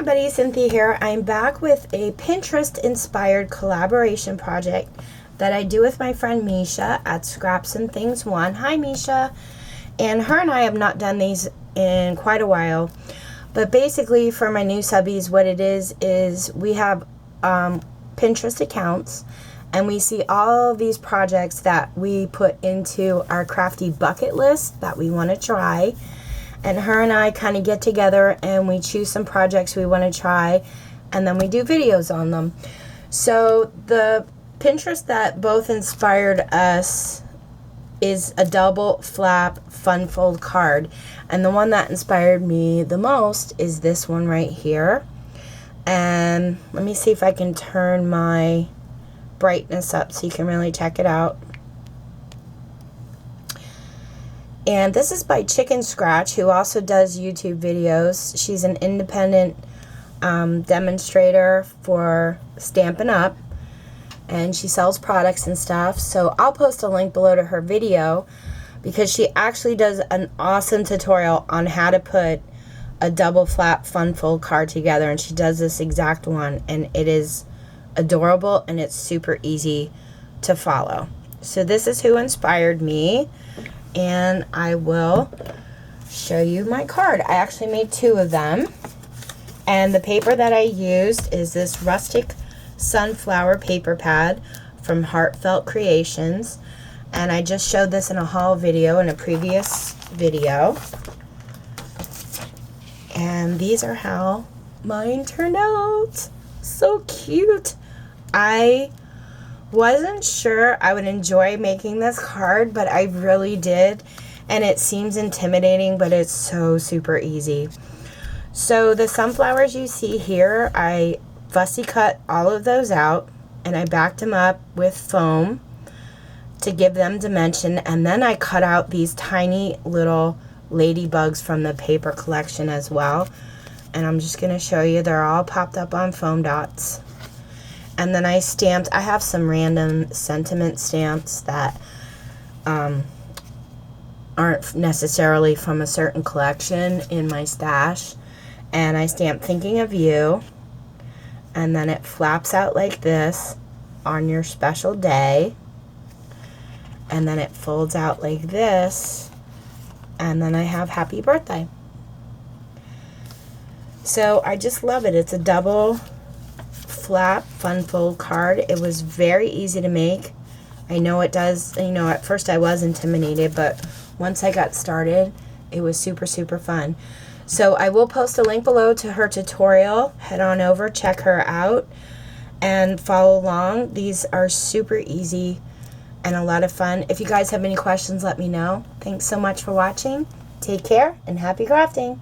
everybody, Cynthia here. I'm back with a Pinterest inspired collaboration project that I do with my friend Misha at ScrapsandThings1. Hi Misha. And her and I have not done these in quite a while, but basically for my new subbies, what it is we have Pinterest accounts and we see all of these projects that we put into our crafty bucket list that we want to try. And her and I kind of get together and we choose some projects we want to try, and then we do videos on them. So the Pinterest that both inspired us is a double flap fun fold card. And the one that inspired me the most is this one right here. And let me see if I can turn my brightness up so you can really check it out. And this is by Chicken Scratch, who also does YouTube videos. She's an independent demonstrator for Stampin' Up! And she sells products and stuff. So I'll post a link below to her video because she actually does an awesome tutorial on how to put a double flap fun fold card together. And she does this exact one. And it is adorable and it's super easy to follow. So this is who inspired me. And I will show you my card. I actually made two of them. And the paper that I used is this rustic sunflower paper pad from Heartfelt Creations. And I just showed this in a haul video in a previous video. And these are how mine turned out. So cute. I wasn't sure I would enjoy making this card, but I really did, and it seems intimidating, but it's so super easy. So the sunflowers you see here, I fussy cut all of those out and I backed them up with foam to give them dimension, and then I cut out these tiny little ladybugs from the paper collection as well, and I'm just going to show you. They're all popped up on foam dots. And then I stamped, I have some random sentiment stamps that aren't necessarily from a certain collection in my stash. And I stamped Thinking of You. And then it flaps out like this on your special day. And then it folds out like this. And then I have Happy Birthday. So I just love it. It's a double flap fun fold card. It was very easy to make. I know it does, you know, at first I was intimidated, but once I got started, it was super fun. So I will post a link below to her tutorial. Head on over, check her out, and follow along. These are super easy and a lot of fun. If you guys have any questions, let me know. Thanks so much for watching. Take care and happy crafting.